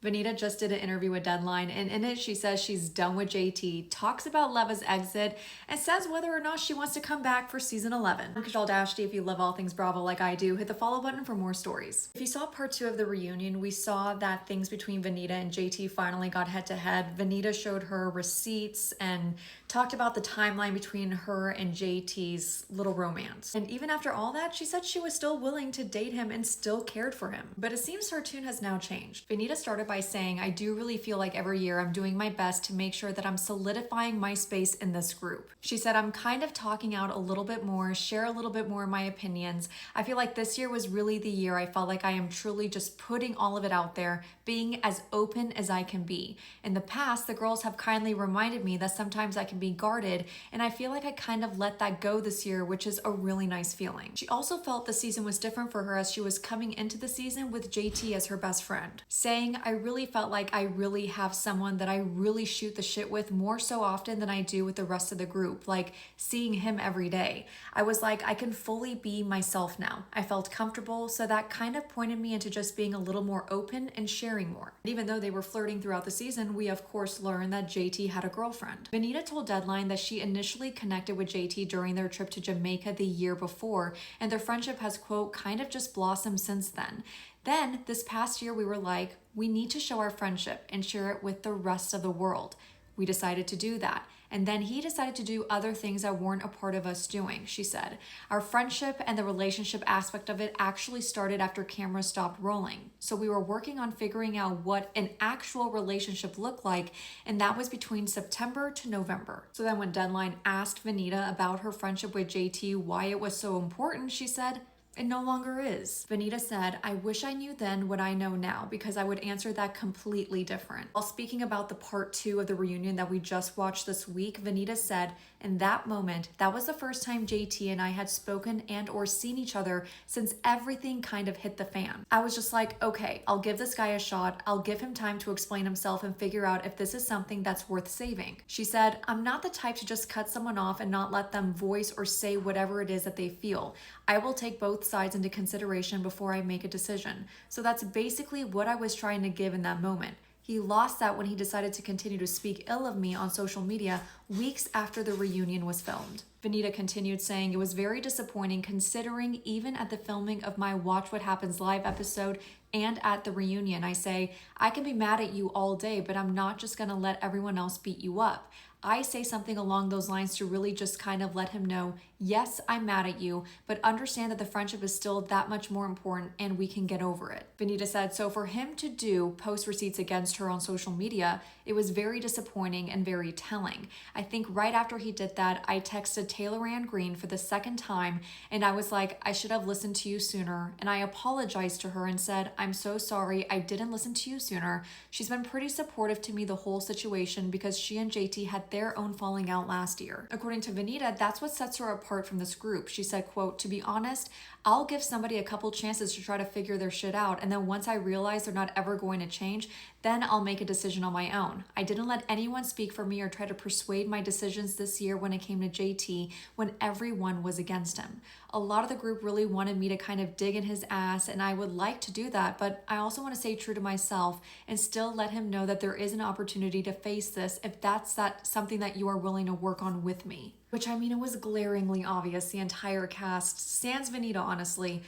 Venita just did an interview with Deadline, and in it she says she's done with JT, talks about Leva's exit, and says whether or not she wants to come back for season 11. I'm Kajal Dashti. If you love all things Bravo like I do, hit the follow button for more stories. If you saw part 2 of the reunion, we saw that things between Venita and JT finally got head to head. Venita showed her receipts and talked about the timeline between her and JT's little romance. And even after all that, she said she was still willing to date him and still cared for him. But it seems her tune has now changed. Venita started by saying, I do really feel like every year I'm doing my best to make sure that I'm solidifying my space in this group. She said, I'm kind of talking out a little bit more, share a little bit more of my opinions. I feel like this year was really the year I felt like I am truly just putting all of it out there, being as open as I can be. In the past, the girls have kindly reminded me that sometimes I can be guarded, and I feel like I kind of let that go this year, which is a really nice feeling. She also felt the season was different for her as she was coming into the season with JT as her best friend, saying, I really felt like I really have someone that I really shoot the shit with more so often than I do with the rest of the group, like seeing him every day. I was like, I can fully be myself now. I felt comfortable, so that kind of pointed me into just being a little more open and sharing more. Even though they were flirting throughout the season, we of course learned that JT had a girlfriend. Venita told Deadline that she initially connected with JT during their trip to Jamaica the year before, and their friendship has, quote, kind of just blossomed since then. Then, this past year, we were like, we need to show our friendship and share it with the rest of the world. We decided to do that. And then he decided to do other things that weren't a part of us doing, she said. Our friendship and the relationship aspect of it actually started after cameras stopped rolling. So we were working on figuring out what an actual relationship looked like, and that was between September to November. So then when Deadline asked Venita about her friendship with JT, why it was so important, she said, it no longer is. Venita said, I wish I knew then what I know now because I would answer that completely different. While speaking about the part 2 of the reunion that we just watched this week, Venita said, in that moment, that was the first time JT and I had spoken and or seen each other since everything kind of hit the fan. I was just like, okay, I'll give this guy a shot. I'll give him time to explain himself and figure out if this is something that's worth saving. She said, I'm not the type to just cut someone off and not let them voice or say whatever it is that they feel. I will take both sides into consideration before I make a decision. So that's basically what I was trying to give in that moment. He lost that when he decided to continue to speak ill of me on social media weeks after the reunion was filmed. Venita continued saying, it was very disappointing considering even at the filming of my Watch What Happens Live episode and at the reunion, I say, I can be mad at you all day, but I'm not just gonna let everyone else beat you up. I say something along those lines to really just kind of let him know, yes, I'm mad at you, but understand that the friendship is still that much more important and we can get over it. Venita said, so for him to post receipts against her on social media, it was very disappointing and very telling. I think right after he did that, I texted Taylor Ann Green for the second time and I was like, I should have listened to you sooner. And I apologized to her and said, I'm so sorry I didn't listen to you sooner. She's been pretty supportive to me the whole situation because she and JT had their own falling out last year. According to Venita, that's what sets her apart from this group. She said, quote, to be honest, I'll give somebody a couple chances to try to figure their shit out, and then once I realize they're not ever going to change, then I'll make a decision on my own. I didn't let anyone speak for me or try to persuade my decisions this year when it came to JT when everyone was against him. A lot of the group really wanted me to kind of dig in his ass, and I would like to do that, but I also want to stay true to myself and still let him know that there is an opportunity to face this if that's something that you are willing to work on with me. Which, I mean, it was glaringly obvious the entire cast, sans Venita honestly,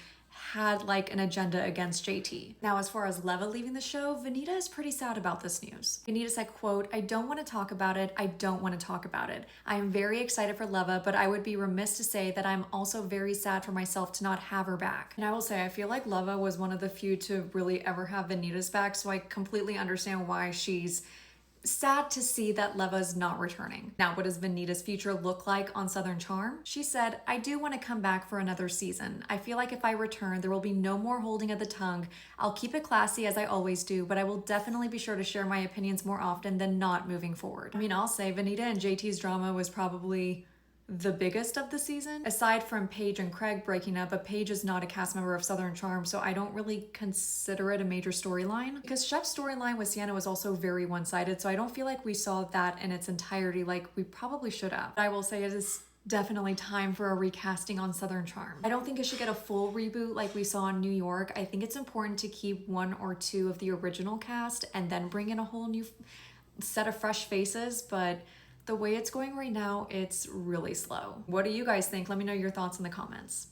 had like an agenda against JT. Now, as far as Leva leaving the show, Venita is pretty sad about this news. Venita said, quote, I don't want to talk about it. I don't want to talk about it. I am very excited for Leva, but I would be remiss to say that I'm also very sad for myself to not have her back. And I will say, I feel like Leva was one of the few to really ever have Venita's back, so I completely understand why she's sad to see that Leva's not returning. Now, what does Venita's future look like on Southern Charm? She said, I do want to come back for another season. I feel like if I return, there will be no more holding of the tongue. I'll keep it classy as I always do, but I will definitely be sure to share my opinions more often than not moving forward. I mean, I'll say Venita and JT's drama was probably the biggest of the season. Aside from Paige and Craig breaking up, but Paige is not a cast member of Southern Charm, so I don't really consider it a major storyline. Because Chef's storyline with Sienna was also very one-sided, so I don't feel like we saw that in its entirety like we probably should have. But I will say it is Definitely time for a recasting on Southern Charm. I don't think it should get a full reboot like we saw in New York. I think it's important to keep one or two of the original cast and then bring in a whole new set of fresh faces, but the way it's going right now, it's really slow. What do you guys think? Let me know your thoughts in the comments.